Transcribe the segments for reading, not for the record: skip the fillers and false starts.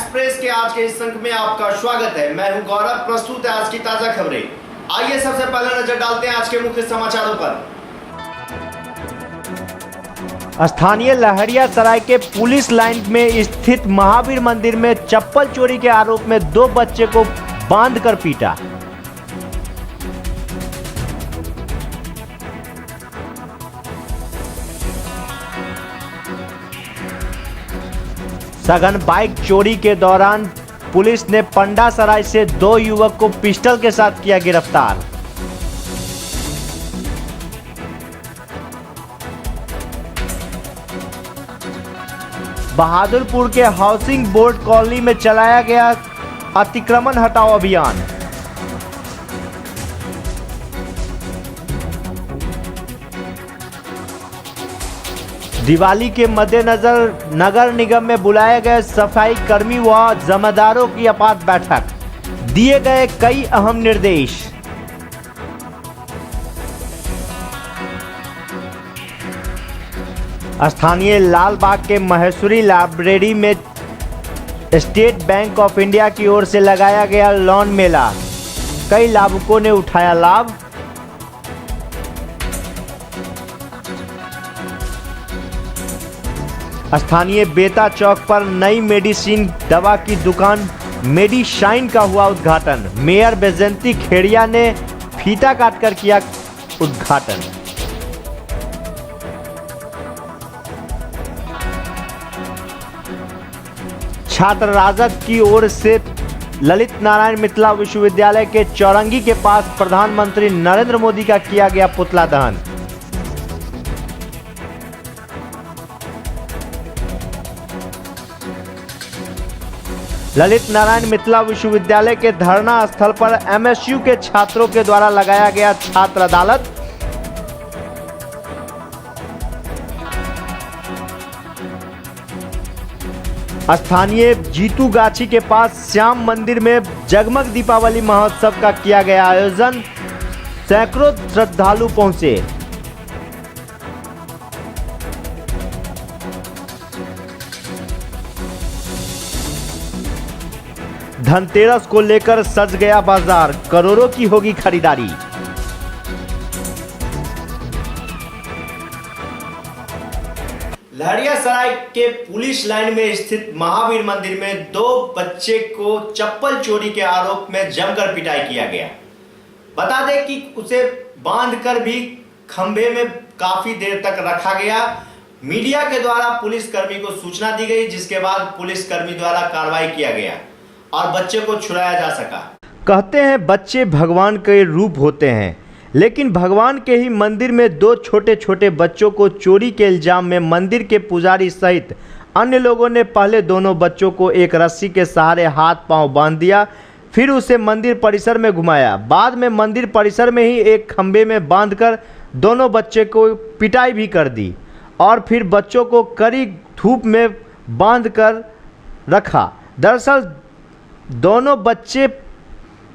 Express के आज के इस अंक में आपका स्वागत है। मैं हूं गौरव। प्रस्तुत है आज की ताजा खबरें। आइए सबसे पहले नजर डालते हैं आज के मुख्य समाचारों पर। स्थानीय लहरियासराय के पुलिस लाइन में स्थित महावीर मंदिर में चप्पल चोरी के आरोप में 2 बच्चे को बांधकर पीटा। सघन बाइक चोरी के दौरान पुलिस ने पंडासराय से 2 युवक को पिस्टल के साथ किया गिरफ्तार। बहादुरपुर के हाउसिंग बोर्ड कॉलोनी में चलाया गया अतिक्रमण हटाओ अभियान। दिवाली के मद्देनजर नगर निगम में बुलाए गए सफाई कर्मी व जमादारों की आपात बैठक, दिए गए कई अहम निर्देश। स्थानीय लालबाग के महेश्वरी लाइब्रेरी में स्टेट बैंक ऑफ इंडिया की ओर से लगाया गया लोन मेला, कई लाभुकों ने उठाया लाभ। स्थानीय बेता चौक पर नई मेडिसिन दवा की दुकान मेडिशाइन का हुआ उद्घाटन, मेयर बैजंती खेड़िया ने फीता काटकर किया उद्घाटन। छात्र राजद की ओर से ललित नारायण मिथिला विश्वविद्यालय के चौरंगी के पास प्रधानमंत्री नरेंद्र मोदी का किया गया पुतला दहन। ललित नारायण मिथिला विश्वविद्यालय के धरना स्थल पर एमएसयू के छात्रों के द्वारा लगाया गया छात्र अदालत। स्थानीय जीतू गाछी के पास श्याम मंदिर में जगमग दीपावली महोत्सव का किया गया आयोजन, सैकड़ों श्रद्धालु पहुंचे। धनतेरस को लेकर सज गया बाजार, करोड़ों की होगी खरीदारी। लहरियासराय के पुलिस लाइन में स्थित महावीर मंदिर में 2 बच्चे को चप्पल चोरी के आरोप में जमकर पिटाई किया गया। बता दें कि उसे बांधकर भी खंभे में काफी देर तक रखा गया। मीडिया के द्वारा पुलिसकर्मी को सूचना दी गई, जिसके बाद पुलिसकर्मी द्वारा कार्रवाई किया गया और बच्चे को छुड़ाया जा सका। कहते हैं बच्चे भगवान के रूप होते हैं, लेकिन भगवान के ही मंदिर में 2 छोटे छोटे बच्चों को चोरी के इल्जाम में मंदिर के पुजारी सहित अन्य लोगों ने पहले दोनों बच्चों को एक रस्सी के सहारे हाथ पांव बांध दिया, फिर उसे मंदिर परिसर में घुमाया। बाद में मंदिर परिसर में ही एक खंभे में बांधकर दोनों बच्चे को पिटाई भी कर दी और फिर बच्चों को कड़ी धूप में बांधकर रखा। दरअसल दोनों बच्चे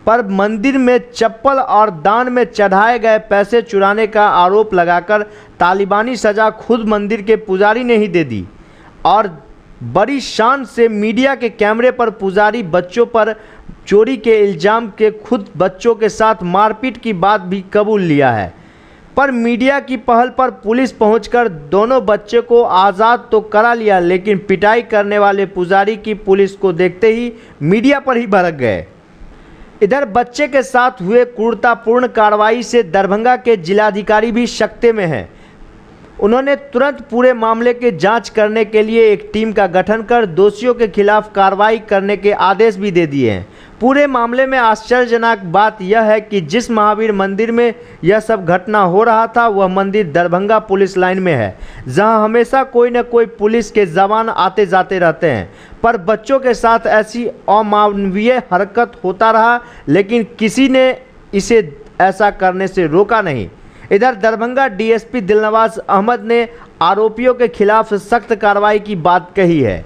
पर मंदिर में चप्पल और दान में चढ़ाए गए पैसे चुराने का आरोप लगाकर तालिबानी सजा खुद मंदिर के पुजारी ने ही दे दी और बड़ी शान से मीडिया के कैमरे पर पुजारी बच्चों पर चोरी के इल्जाम के खुद बच्चों के साथ मारपीट की बात भी कबूल लिया है। पर मीडिया की पहल पर पुलिस पहुंचकर दोनों बच्चे को आज़ाद तो करा लिया, लेकिन पिटाई करने वाले पुजारी की पुलिस को देखते ही मीडिया पर ही भड़क गए। इधर बच्चे के साथ हुए क्रूरतापूर्ण कार्रवाई से दरभंगा के जिलाधिकारी भी सकते में हैं। उन्होंने तुरंत पूरे मामले की जांच करने के लिए एक टीम का गठन कर दोषियों के खिलाफ कार्रवाई करने के आदेश भी दे दिए हैं। पूरे मामले में आश्चर्यजनक बात यह है कि जिस महावीर मंदिर में यह सब घटना हो रहा था वह मंदिर दरभंगा पुलिस लाइन में है, जहां हमेशा कोई न कोई पुलिस के जवान आते जाते रहते हैं। पर बच्चों के साथ ऐसी अमानवीय हरकत होता रहा, लेकिन किसी ने इसे ऐसा करने से रोका नहीं। इधर दरभंगा डीएसपी दिलनवाज अहमद ने आरोपियों के खिलाफ सख्त कार्रवाई की बात कही है।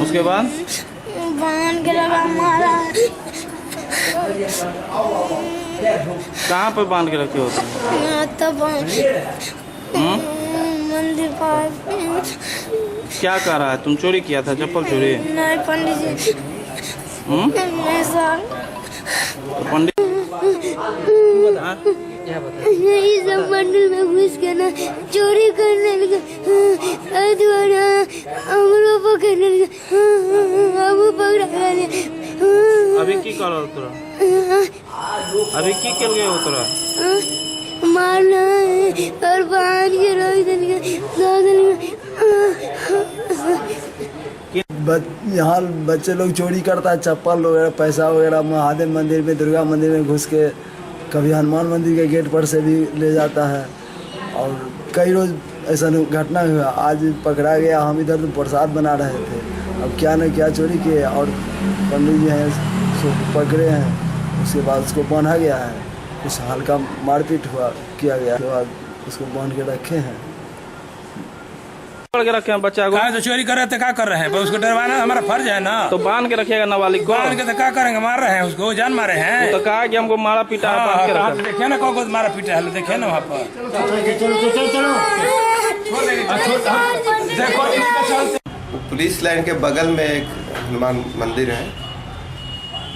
उसके बाद बांध के लगा मारा। कहाँ पर बांध के रखे होते हैं? तब मंदिर पास। क्या कह रहा है? तुम चोरी किया था? चप्पल चोरी? नहीं पंडित जी। नहीं सर। पंडित यही सब मंदिर में घुस के ना चोरी करने लगा। हमरो पकड़ने लगा। अब पकड़ा गया। अभी की कर तोरा? अभी की कर गए हो तोरा? मारना है और बांध के रख देंगे। यहाँ बच्चे लोग चोरी करता है, चप्पल वगैरह, पैसा वगैरह। महादेव मंदिर में, दुर्गा मंदिर में घुस के, कभी हनुमान मंदिर के गेट पर से भी ले जाता है। और कई रोज ऐसा घटना हुआ। आज पकड़ा गया। हम इधर तो प्रसाद बना रहे थे, अब क्या न क्या चोरी किए। और पंडित जी हैं उसको पकड़े हैं। उसके बाद उसको बांधा गया है। कुछ हल्का मारपीट किया गया। उसके बाद उसको बांध के रखे हैं। पकड़ के रखे हैं बच्चा को? कहा तो चोरी कर रहे थे, क्या कर रहे हैं? पर उसको डरवाना हमारा फर्ज है ना। तो बांध के रखिएगा नाबालिग को। बांध के तो क्या करेंगे? मार रहे हैं उसको, जान मारे हैं। तो कहा कि हमको मारा पीटा है, बांध के रखा है। देखिए ना कौन मारा पीटा है, देखिए ना वहाँ पर। पुलिस लाइन के बगल में एक हनुमान मंदिर है।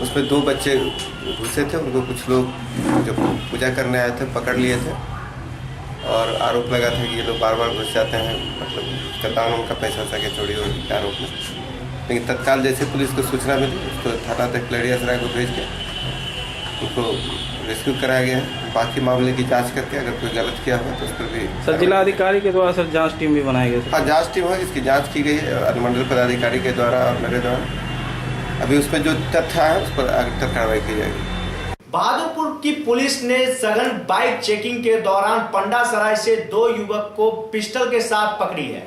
उसमें 2 बच्चे घुसे थे। उनको कुछ लोग जो पूजा करने आए थे पकड़ लिए थे और आरोप लगा था कि ये लोग बार बार घुस जाते हैं, मतलब कतान उनका पैसा के चोरी हो के आरोप में। लेकिन तत्काल जैसे पुलिस को सूचना मिली, उसको थाना तक लड़िया सराय को भेज के उनको रेस्क्यू कराया गया है। बाकी मामले की जांच करके अगर कोई गलत किया हुआ तो उस पर भी सर जिलाधिकारी के द्वारा सर जांच टीम भी बनाई गई? हाँ, जांच टीम है, इसकी जांच की गई है अनुमंडल पदाधिकारी के द्वारा और मेरे द्वारा। अभी उसमें जो तथ्य है उस पर अग्रिम कार्रवाई की जाएगी। बहादुरपुर की पुलिस ने सघन बाइक चेकिंग के दौरान पंडासराय से 2 युवक को पिस्टल के साथ पकड़ी है।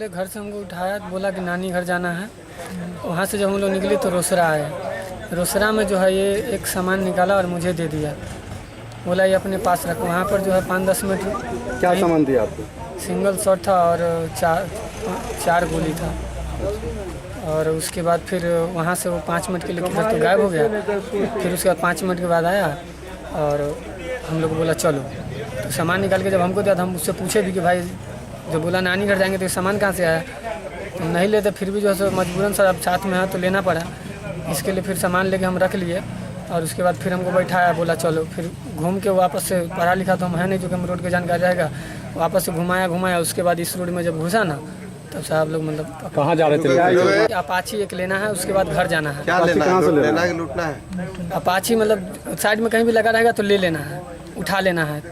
घर से हमको उठाया, बोला कि नानी घर जाना है। वहाँ से जब हम लोग निकले तो रोसड़ा आए। रोसड़ा में जो है ये एक सामान निकाला और मुझे दे दिया, बोला ये अपने पास रखो। वहाँ पर जो है 5-10 मिनट। क्या सामान दिया आपको? सिंगल शॉट था और 4 गोली था। और उसके बाद फिर वहाँ से वो 5 मिनट के लिए किधर तो गायब हो गया। फिर उसके बाद 5 मिनट के बाद आया और हम लोग को बोला चलो। तो सामान निकाल के जब हमको दिया तो हम उससे पूछे भी कि भाई जब बोला नानी घर जाएंगे तो ये सामान कहाँ से आया, तो नहीं लेते। फिर भी जो है सो मजबूरन सर अब साथ में है तो लेना पड़ा। इसके लिए फिर सामान लेके हम रख लिए और उसके बाद फिर हमको बैठाया, बोला चलो। फिर घूम के वापस से, पढ़ा लिखा तो हम है नहीं जो कि हम रोड के जानकारी रहेगा, वापस से घुमाया। उसके बाद इस रोड में जब घुसा ना तब साहब लोग मतलब कहाँ जा रहे थे? अपाची एक लेना है, उसके बाद घर जाना है। क्या लेना है? लूटना है? अपाची मतलब साइड में कहीं भी लगा रहेगा तो ले लेना है, उठा लेना है।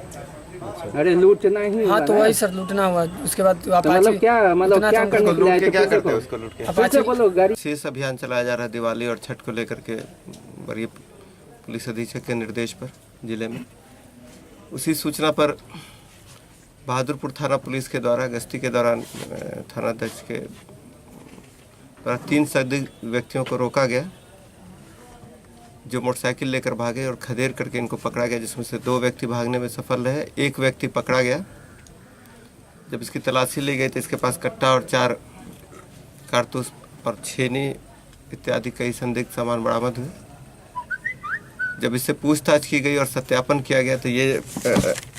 अरे लूटना ही। हाँ तो वही सर लूटना हुआ। उसके बाद मतलब क्या करने के लिए क्या करते हैं उसको लूट के? अपाची विशेष अभियान चलाया जा रहा है दिवाली और छठ को लेकर के वरीय पुलिस अधीक्षक के निर्देश पर जिले में। उसी सूचना पर बहादुरपुर थाना पुलिस के द्वारा गश्ती के दौरान थानाध्यक्ष के द्वारा 3 संदिग्ध व्यक्तियों को रोका गया जो मोटरसाइकिल लेकर भागे और खदेड़ करके इनको पकड़ा गया, जिसमें से 2 व्यक्ति भागने में सफल रहे। 1 व्यक्ति पकड़ा गया। जब इसकी तलाशी ली गई तो इसके पास कट्टा और 4 कारतूस और छेनी इत्यादि कई संदिग्ध सामान बरामद हुए। जब इससे पूछताछ की गई और सत्यापन किया गया तो ये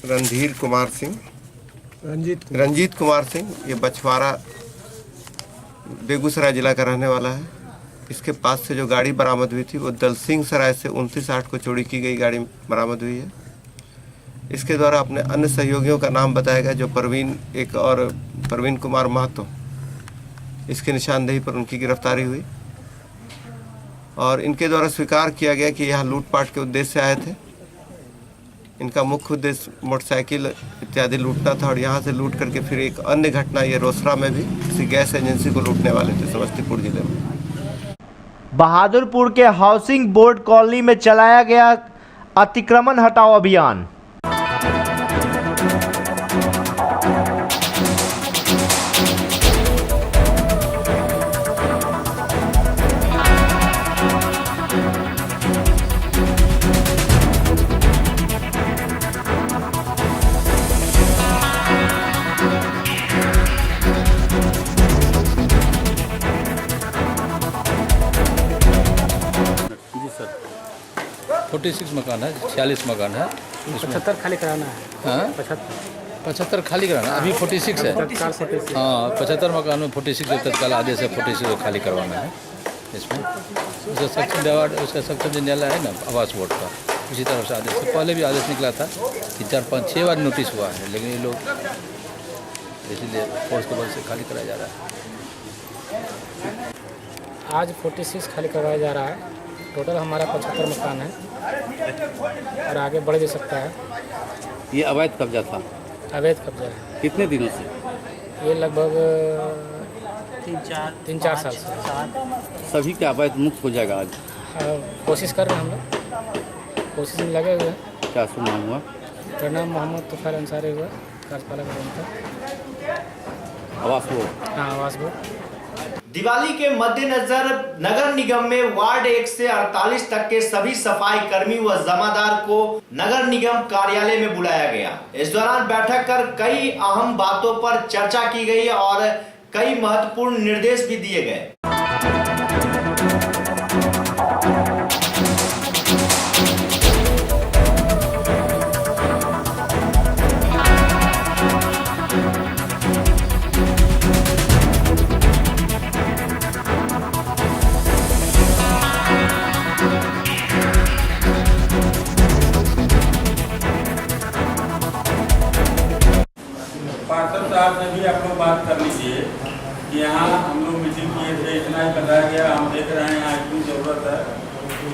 रंजीत कुमार सिंह ये बछवाड़ा बेगूसराय जिला का रहने वाला है। इसके पास से जो गाड़ी बरामद हुई थी वो दलसिंह सराय से 29-8 को चोरी की गई गाड़ी बरामद हुई है। इसके द्वारा अपने अन्य सहयोगियों का नाम बताया गया, जो प्रवीण कुमार महतो, इसके निशानदेही पर उनकी गिरफ्तारी हुई और इनके द्वारा स्वीकार किया गया कि यहाँ लूटपाट के उद्देश्य से आए थे। इनका मुख्य उद्देश्य मोटरसाइकिल इत्यादि लूटना था और यहाँ से लूट करके फिर एक अन्य घटना ये रोसड़ा में भी किसी गैस एजेंसी को लूटने वाले थे, समस्तीपुर जिले में। बहादुरपुर के हाउसिंग बोर्ड कॉलोनी में चलाया गया अतिक्रमण हटाओ अभियान। जी सर 46 मकान है, 46 मकान है, 75 खाली कराना है। हाँ 75 खाली कराना, अभी 46 है। हाँ 75 मकान में 46 जो तत्काल आदेश है 46 को खाली करवाना है। इसमें उसका सक्षम अवार्ड, उसका सक्षम न्यायालय है ना आवास बोर्ड का, उसी तरह से आदेश से पहले भी आदेश निकला था कि 4-5-6 बार नोटिस हुआ है, लेकिन ये लोग इसीलिए फोर्स के बल से खाली कराया जा रहा है। आज 46 खाली करवाया जा रहा है। टोटल हमारा 75 मकान है और आगे बढ़ भी सकता है। ये अवैध कब्जा था, अवैध कब्जा है। कितने दिनों से? ये लगभग 3-4 साल से। सभी के अवैध मुक्त हो जाएगा आज? कोशिश कर रहे हैं हम लोग, कोशिश में लगे हुए हैं। क्या शुभ नाम हुआ? मेरा नाम मोहम्मद तुफैल अंसारी हुआ, कार्यपालक अभियंता आवास बोर्ड। हाँ आवास बोर्ड। दिवाली के मद्देनजर नगर निगम में वार्ड 1 से 48 तक के सभी सफाई कर्मी व जमादार को नगर निगम कार्यालय में बुलाया गया। इस दौरान बैठक कर कई अहम बातों पर चर्चा की गई और कई महत्वपूर्ण निर्देश भी दिए गए। पार्षद साहब से भी आप लोग बात कर लीजिए कि यहाँ हम लोग मीटिंग किए थे, इतना ही बताया गया, हम देख रहे हैं यहाँ इतनी ज़रूरत है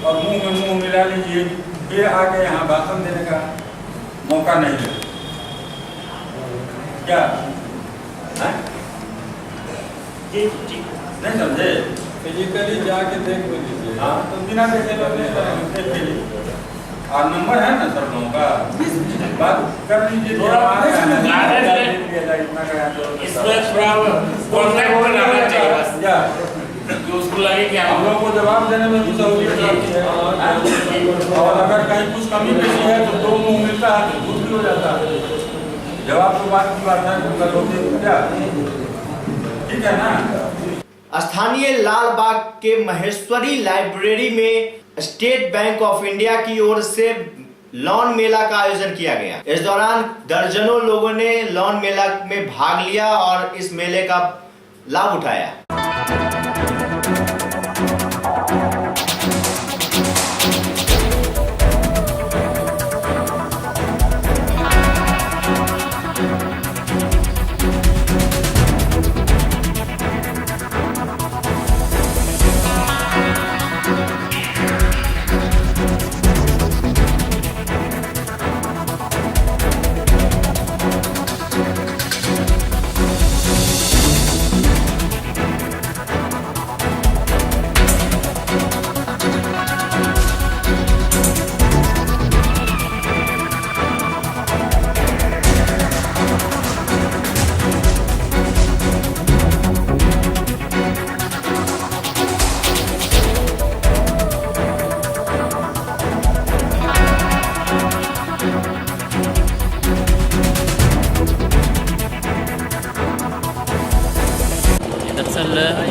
और मुंह में मुंह मिला लीजिए, फिर आके यहाँ भाषण देने का मौका नहीं दे क्या है? नहीं समझे? फिजिकली जाके देख लीजिए। हाँ तो बिना देखे लोग नहीं करेंगे, देख लीजिए। और नंबर है ना सब लोगों का, बात कर लीजिए। इसमें थोड़ा कॉन्टैक्ट बनाना चाहिए, उसको लगे कि हम लोग को जवाब देने में भी सहूलियत रहती है और अगर कहीं कुछ कमी पेशी है तो दो मुंह मिलता है तो कुछ भी हो जाता है। जवाब तो बात की बात है, क्या ठीक है ना? स्थानीय लालबाग के महेश्वरी लाइब्रेरी में स्टेट बैंक ऑफ इंडिया की ओर से लॉन मेला का आयोजन किया गया। इस दौरान दर्जनों लोगों ने लॉन मेला में भाग लिया और इस मेले का लाभ उठाया।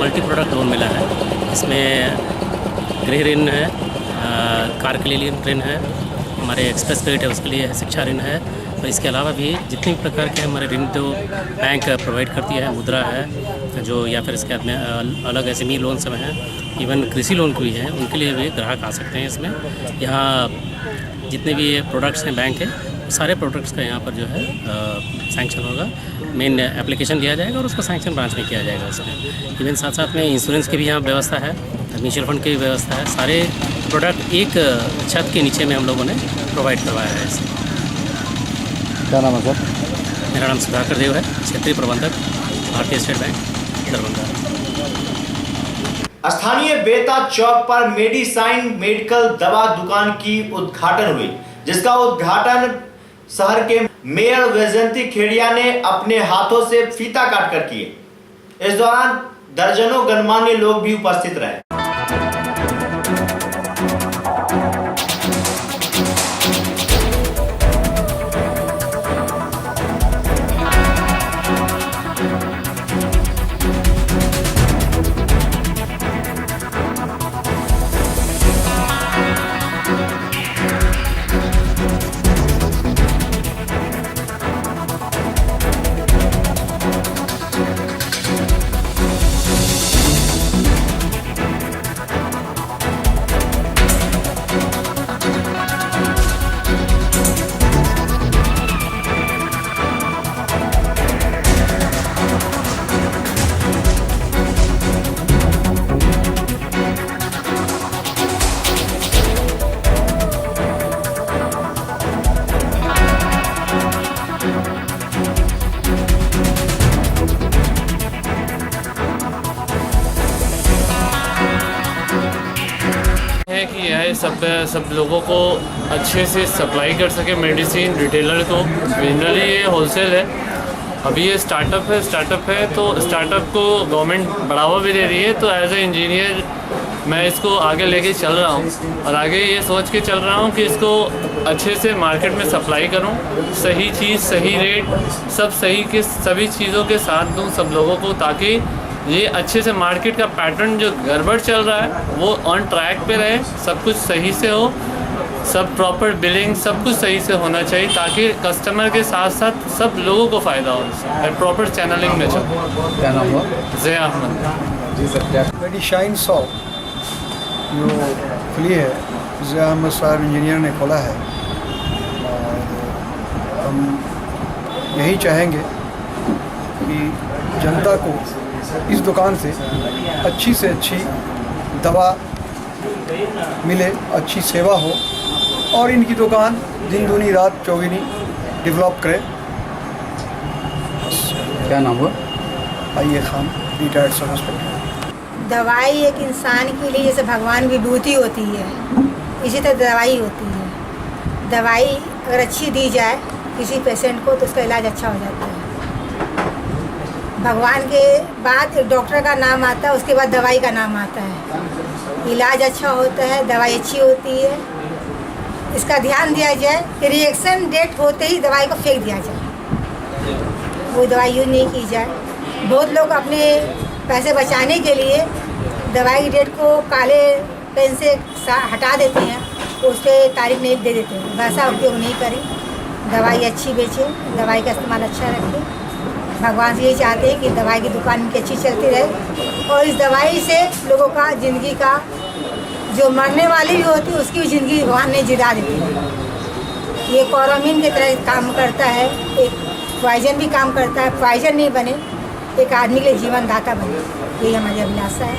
मल्टी प्रोडक्ट लोन मिला है। इसमें गृह ऋण है, कार के लिए ऋण है, हमारे एक्सप्रेस क्रेडिट है उसके लिए शिक्षा ऋण है। तो इसके अलावा भी जितने भी प्रकार के हमारे ऋण जो बैंक प्रोवाइड करती है, मुद्रा है जो, या फिर इसके में अलग SME लोन सब हैं, इवन कृषि लोन भी हैं, उनके लिए भी ग्राहक आ सकते हैं। इसमें यहाँ जितने भी प्रोडक्ट्स हैं बैंक के सारे प्रोडक्ट्स का यहाँ पर जो है सैंक्शन होगा। मेन एप्लीकेशन लिया जाएगा और उसको सैंक्शन ब्रांच में किया जाएगा उसमें। इवन साथ साथ में इंश्योरेंस की भी यहाँ व्यवस्था है, म्यूचुअल फंड की भी व्यवस्था है। सारे प्रोडक्ट एक छत के नीचे में हम लोगों ने प्रोवाइड करवाया है इसे। क्या नाम है सर? मेरा नाम सुधाकर देव है, क्षेत्रीय प्रबंधक, भारतीय स्टेट बैंक, दरभंगा। स्थानीय बेता चौक पर मेडिसाइन मेडिकल दवा दुकान की उद्घाटन हुई, जिसका उद्घाटन शहर के मेयर वैजयंती खेड़िया ने अपने हाथों से फीता काटकर किए। इस दौरान दर्जनों गणमान्य लोग भी उपस्थित रहे। कि यह सब लोगों को अच्छे से सप्लाई कर सके मेडिसिन रिटेलर को। जनरली ये होलसेल है, अभी ये स्टार्टअप है तो स्टार्टअप को गवर्नमेंट बढ़ावा भी दे रही है। तो एज ए इंजीनियर मैं इसको आगे लेके चल रहा हूँ और आगे ये सोच के चल रहा हूँ कि इसको अच्छे से मार्केट में सप्लाई करूँ, सही चीज़ सही रेट सब सही के सभी चीज़ों के साथ दूँ सब लोगों को, ताकि ये अच्छे से मार्केट का पैटर्न जो गड़बड़ चल रहा है वो ऑन ट्रैक पे रहे, सब कुछ सही से हो, सब प्रॉपर बिलिंग सब कुछ सही से होना चाहिए, ताकि कस्टमर के साथ साथ सब लोगों को फ़ायदा हो इससे प्रॉपर चैनलिंग में चलो। क्या नाम हुआ? ज़िया अहमद। जी सर, क्या मेडिसाइन शॉप जो खुली है, ज़िया अहमद साहब इंजीनियर ने खोला है और हम यही चाहेंगे कि जनता को इस दुकान से अच्छी दवा मिले, अच्छी सेवा हो और इनकी दुकान दिन दूनी रात चौगुनी डेवलप करे। क्या नाम हुआ? आइए खान, रिटायर्ड सब इंस्पेक्टर। दवाई एक इंसान के लिए जैसे भगवान की विभूति होती है, इसी तरह दवाई होती है। दवाई अगर अच्छी दी जाए किसी पेशेंट को तो उसका इलाज अच्छा हो जाता है। भगवान के बाद एक डॉक्टर का नाम आता है, उसके बाद दवाई का नाम आता है। इलाज अच्छा होता है, दवाई अच्छी होती है। इसका ध्यान दिया जाए कि रिएक्शन डेट होते ही दवाई को फेंक दिया जाए, वो दवाई यूज नहीं की जाए। बहुत लोग अपने पैसे बचाने के लिए दवाई की डेट को काले पेन से हटा देते हैं, उस पर तारीख नहीं दे देते हैं। वैसा उपयोग नहीं करें, दवाई अच्छी बेचें, दवाई का इस्तेमाल अच्छा रखें। भगवान से यही चाहते हैं कि दवाई की दुकान इनकी अच्छी चलती रहे और इस दवाई से लोगों का ज़िंदगी का जो मरने वाली भी होती है उसकी भी ज़िंदगी भगवान ने जिला देती है। ये क्लोरामीन की तरह काम करता है, एक पॉइजन भी काम करता है। पॉइजन नहीं बने, एक आदमी के लिए जीवन दाता बने, यही हमारी अभिलाषा है।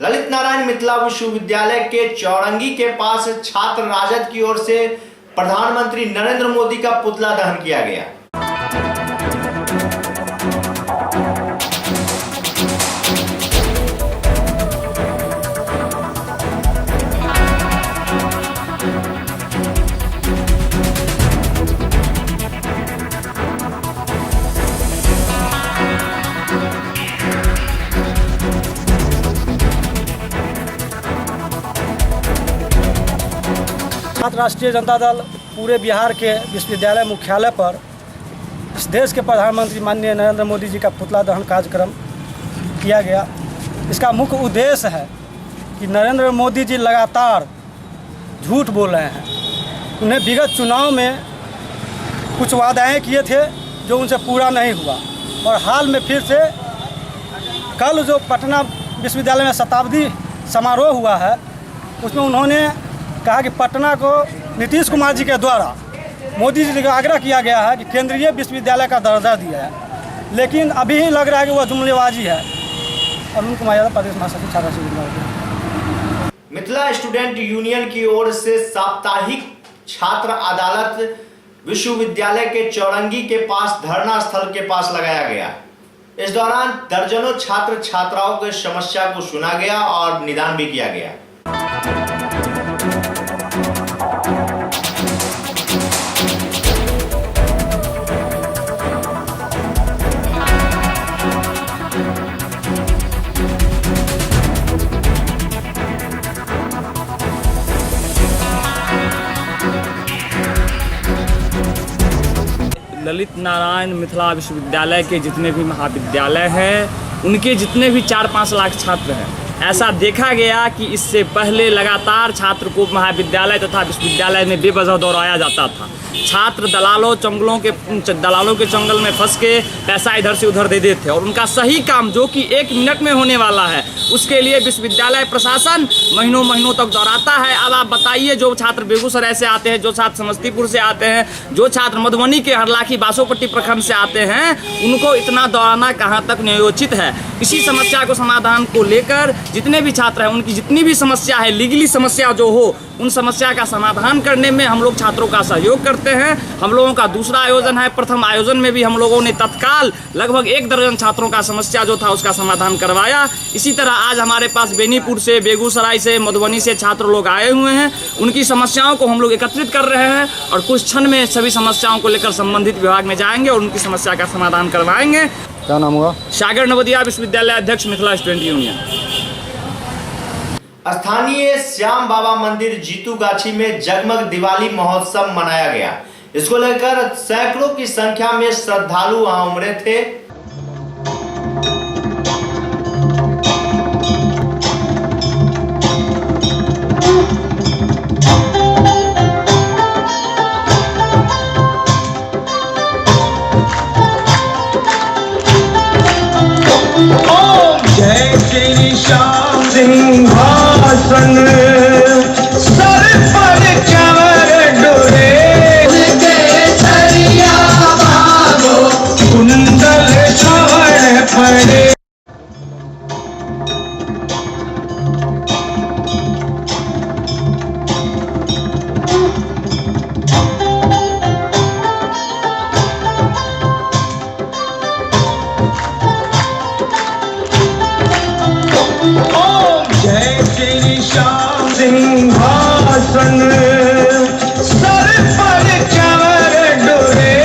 ललित नारायण मिथिला विश्वविद्यालय के चौरंगी के पास छात्र राजद की ओर से प्रधानमंत्री नरेंद्र मोदी का पुतला दहन किया गया। राष्ट्रीय जनता दल पूरे बिहार के विश्वविद्यालय मुख्यालय पर इस देश के प्रधानमंत्री माननीय नरेंद्र मोदी जी का पुतला दहन कार्यक्रम किया गया। इसका मुख्य उद्देश्य है कि नरेंद्र मोदी जी लगातार झूठ बोल रहे हैं। उन्हें विगत चुनाव में कुछ वादाएं किए थे जो उनसे पूरा नहीं हुआ और हाल में फिर से कल जो पटना विश्वविद्यालय में शताब्दी समारोह हुआ है उसमें उन्होंने कहा कि पटना को नीतीश कुमार जी के द्वारा मोदी जी का आग्रह किया गया है कि केंद्रीय विश्वविद्यालय का दर्जा दिया है, लेकिन अभी ही लग रहा है कि वह जुमलेबाजी है। अरुण कुमार यादव, प्रदेश महासचिव छात्र संघ। मिथिला स्टूडेंट यूनियन की ओर से साप्ताहिक छात्र अदालत विश्वविद्यालय के चौरंगी के पास धरना स्थल के पास लगाया गया। इस दौरान दर्जनों छात्र छात्राओं की समस्या को सुना गया और निदान भी किया गया। ललित नारायण मिथिला विश्वविद्यालय के जितने भी महाविद्यालय हैं, उनके जितने भी 4-5 लाख छात्र हैं, ऐसा देखा गया कि इससे पहले लगातार छात्र को महाविद्यालय तथा विश्वविद्यालय में बेवजह दौड़ाया जाता था। छात्र दलालों के चंगल में फंस के पैसा इधर से उधर दे देते थे और उनका सही काम जो कि 1 मिनट में होने वाला है, उसके लिए विश्वविद्यालय प्रशासन महीनों तक दौड़ाता है। अब आप बताइए, जो छात्र बेगूसराय से आते हैं, जो छात्र समस्तीपुर से आते हैं, जो छात्र मधुबनी के हरलाखी बासोपट्टी प्रखंड से आते हैं, उनको इतना दौड़ाना कहाँ तक नियोजित है। इसी समस्या को समाधान को लेकर जितने भी छात्र हैं, उनकी जितनी भी समस्या है, लीगली समस्या जो हो, उन समस्या का समाधान करने में हम लोग छात्रों का सहयोग करते हैं। हम लोगों का दूसरा आयोजन है। प्रथम आयोजन में भी हम लोगों ने तत्काल लगभग 1 दर्जन छात्रों का समस्या जो था उसका समाधान करवाया। इसी तरह आज हमारे पास बेनीपुर से, बेगूसराय से, मधुबनी से छात्र लोग आए हुए हैं। उनकी समस्याओं को हम लोग एकत्रित कर रहे हैं और कुछ क्षण में सभी समस्याओं को लेकर संबंधित विभाग में जाएंगे और उनकी समस्या का समाधान करवाएंगे। क्या नाम हुआ? सागर नवोदया विश्वविद्यालय अध्यक्ष, मिथिला स्टूडेंट यूनियन। स्थानीय श्याम बाबा मंदिर जीतू गाछी में जगमग दिवाली महोत्सव मनाया गया। इसको लेकर सैकड़ों की संख्या में श्रद्धालु वहां उमड़े थे। जय श्री श्याम सिंहासन सर पर चवर डोरे, छरिया भागो कुंडल छवण पड़े। जय श्री श्याम सिंहासन सर पर चवर डोरे,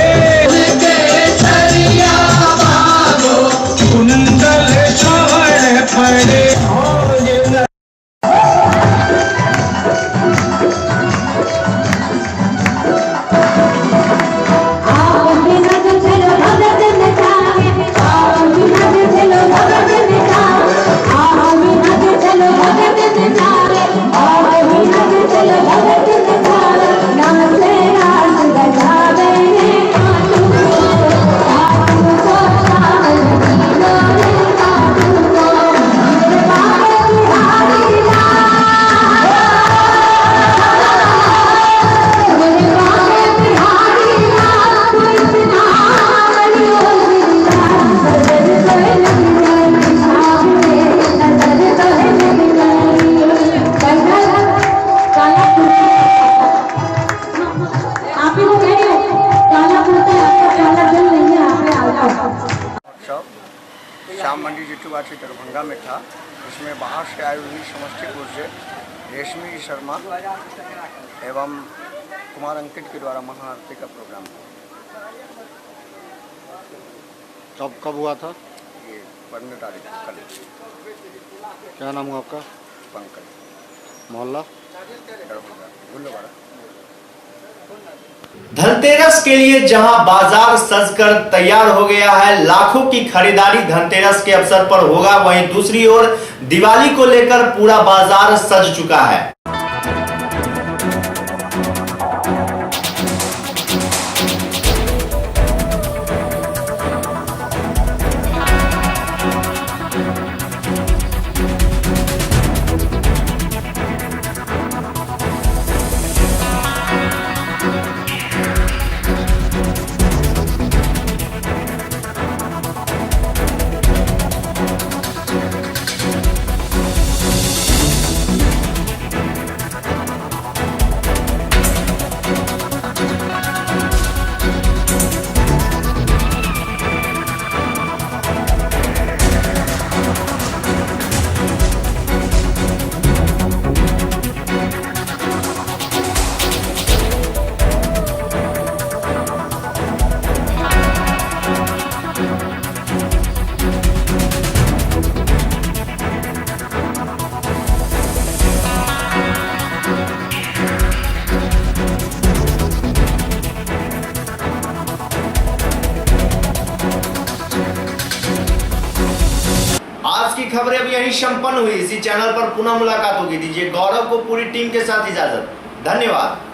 छरिया भागो कुंडल छवण पड़े। श्याम मंदिर जीतू गाछी दरभंगा में था, इसमें बाहर से आई हुई समस्तीपुर से रेशमी शर्मा एवं कुमार अंकित के द्वारा महाआरती का प्रोग्राम था। कब हुआ था? ये 15 तारीख कल। क्या नाम हुआ आपका? पंकज। मोहल्ला? दरभंगा गुल्लवाड़ा। धनतेरस के लिए जहां बाजार सजकर तैयार हो गया है, लाखों की खरीदारी धनतेरस के अवसर पर होगा, वहीं दूसरी ओर दिवाली को लेकर पूरा बाजार सज चुका है। की खबरें अब यहीं संपन्न हुई। इसी चैनल पर पुनः मुलाकात होगी। दीजिए गौरव को पूरी टीम के साथ इजाजत। धन्यवाद।